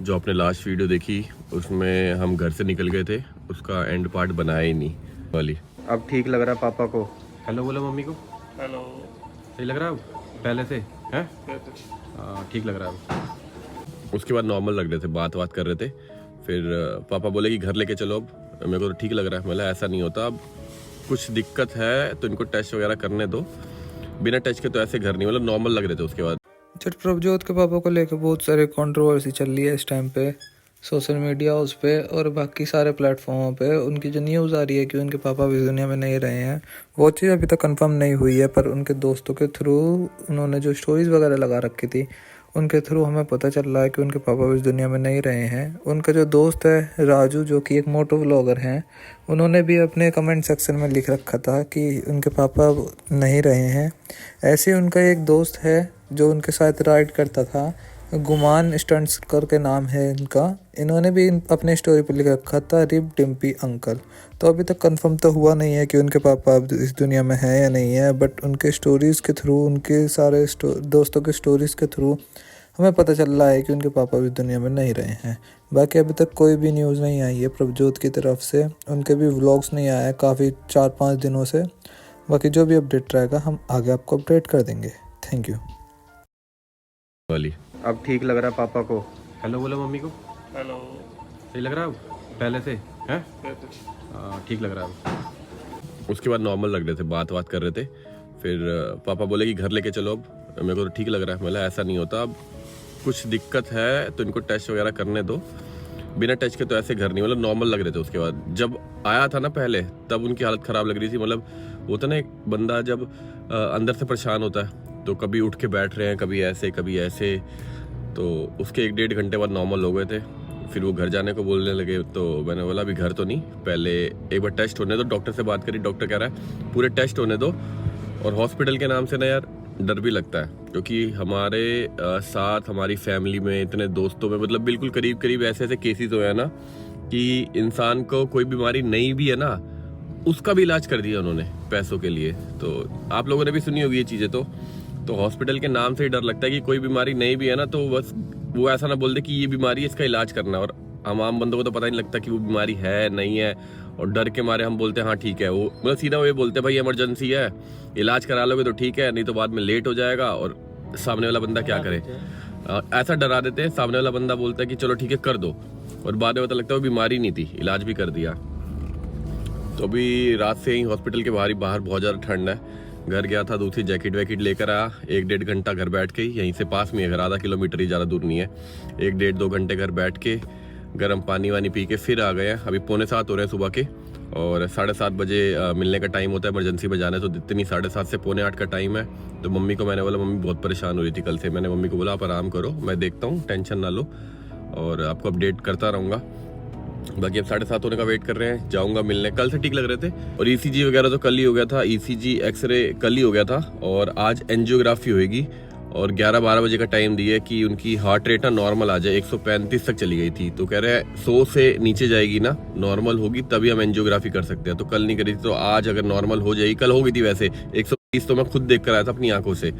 जो आपने last video देखी उसमें हम घर से निकल गए थे, उसका एंड पार्ट बनाया ही नहीं वाली। अब ठीक लग रहा है पापा को। हेलो बोलो मम्मी को। हेलो। सही लग रहा है अब पहले से है? ठीक लग रहा है अब। उसके बाद नॉर्मल लग रहे थे, बात कर रहे थे। फिर पापा बोले कि घर लेके चलो। अब मेरे को तो ठीक लग रहा है। मतलब ऐसा नहीं होता, अब कुछ दिक्कत है तो इनको टेस्ट वगैरह करने दो। बिना टेस्ट के तो ऐसे घर नहीं, मतलब नॉर्मल लग रहे थे उसके बाद। जट प्रभजोत के पापा को लेकर बहुत सारे कंट्रोवर्सी चल रही है इस टाइम पे सोशल मीडिया उस पे और बाकी सारे प्लेटफॉर्मों पे। उनकी जो न्यूज़ आ रही है कि उनके पापा भी दुनिया में नहीं रहे हैं, वो चीज़ अभी तक कंफर्म नहीं हुई है। पर उनके दोस्तों के थ्रू उन्होंने जो स्टोरीज़ वगैरह लगा रखी थी, उनके थ्रू हमें पता चल रहा है कि उनके पापा भी इस दुनिया में नहीं रहे हैं। उनका जो दोस्त है राजू, जो कि एक मोटो व्लॉगर हैं, उन्होंने भी अपने कमेंट सेक्शन में लिख रखा था कि उनके पापा नहीं रहे हैं। ऐसे ही उनका एक दोस्त है जो उनके साथ राइड करता था, गुमान स्टंट्स करके नाम है इनका। इन्होंने भी अपने स्टोरी पर लिख रखा था रिप डिम्पी अंकल। तो अभी तक कंफर्म तो हुआ नहीं है कि उनके पापा अब इस दुनिया में हैं या नहीं है, बट उनके स्टोरीज़ के थ्रू, उनके सारे दोस्तों के स्टोरीज़ के थ्रू हमें पता चल रहा है कि उनके पापा भी दुनिया में नहीं रहे हैं। बाकी अभी तक कोई भी न्यूज़ नहीं आई है प्रभजोत की तरफ से। उनके भी व्लॉग्स नहीं आए हैं काफ़ी 4-5 दिनों से। बाकी जो भी अपडेट रहेगा हम आगे आपको अपडेट कर देंगे। थैंक यू वाली। अब ठीक लग रहा है पापा को। हेलो बोलो मम्मी को। हेलो। सही लग रहा है अब पहले से है? ठीक लग रहा है अब। उसके बाद नॉर्मल लग रहे थे, बात कर रहे थे। फिर पापा बोले कि घर लेके चलो। अब मेरे को तो ठीक लग रहा है। मतलब ऐसा नहीं होता, अब कुछ दिक्कत है तो इनको टेस्ट वगैरह करने दो। बिना टेस्ट के तो ऐसे घर नहीं, मतलब नॉर्मल लग रहे थे। उसके बाद जब आया था ना पहले, तब उनकी हालत ख़राब लग रही थी। मतलब होता ना, एक बंदा जब अंदर से परेशान होता है तो कभी उठ के बैठ रहे हैं, कभी ऐसे। तो उसके 1-1.5 घंटे बाद नॉर्मल हो गए थे। फिर वो घर जाने को बोलने लगे, तो मैंने बोला अभी घर तो नहीं, पहले एक बार टेस्ट होने दो। डॉक्टर से बात करी, डॉक्टर कह रहा है पूरे टेस्ट होने दो। और हॉस्पिटल के नाम से ना यार डर भी लगता है, क्योंकि हमारे साथ हमारी फैमिली में, इतने दोस्तों में, मतलब बिल्कुल करीब ऐसे केसेस हुए हैं ना कि इंसान को कोई बीमारी नहीं भी है ना, उसका भी इलाज कर दिया उन्होंने पैसों के लिए। तो आप लोगों ने भी सुनी होगी ये चीज़ें। तो हॉस्पिटल के नाम से ही डर लगता है कि कोई बीमारी नहीं भी है ना, तो बस वो ऐसा ना बोल दे कि ये बीमारी है, इसका इलाज करना है। और हम आम बंदों को तो पता ही नहीं लगता कि वो बीमारी है नहीं है, और डर के मारे हम बोलते हैं हाँ ठीक है। वो मतलब सीधा वो ये बोलते हैं भाई इमरजेंसी है, इलाज करा लोगे तो ठीक है, नहीं तो बाद में लेट हो जाएगा। और सामने वाला बंदा क्या करे, ऐसा डरा देते हैं। सामने वाला बंदा बोलता है कि चलो ठीक है कर दो, और बाद में पता लगता है वो बीमारी नहीं थी, इलाज भी कर दिया। तो अभी रात से ही हॉस्पिटल के बाहर बहुत ज़्यादा ठंड है। घर गया था, दूसरी जैकेट लेकर आया। 1-1.5 घंटा घर बैठ के, यहीं से पास में है घर, आधा किलोमीटर ही, ज़्यादा दूर नहीं है। 1-1.5-2 घंटे घर बैठ के गर्म पानी वानी पी के फिर आ गए हैं। अभी 6:45 हो रहे हैं सुबह के, और 7:30 बजे मिलने का टाइम होता है इमरजेंसी में जाने। तो इतनी 7:30 से 7:45 का टाइम है। तो मम्मी को मैंने बोला, मम्मी बहुत परेशान हो रही थी कल से। मैंने मम्मी को बोला आप आराम करो, मैं देखता हूँ, टेंशन ना लो, और आपको अपडेट करता रहूँगा। बाकी अब 7:30 होने का वेट कर रहे हैं, जाऊंगा मिलने। कल से ठीक लग रहे थे, और ईसीजी वगैरह तो कल ही हो गया था, ईसीजी एक्सरे कल ही हो गया था, और आज एंजियोग्राफी होएगी। और 11-12 बजे का टाइम दिया कि उनकी हार्ट रेट ना नॉर्मल आ जाए। 135 तक चली गई थी, तो कह रहे हैं 100 से नीचे जाएगी ना, नॉर्मल होगी तभी हम एंजियोग्राफी कर सकते हैं। तो कल नहीं करी थी, तो आज अगर नॉर्मल हो जाएगी, कल हो गई थी वैसे 120, तो मैं खुद देख कर आया था अपनी आंखों से।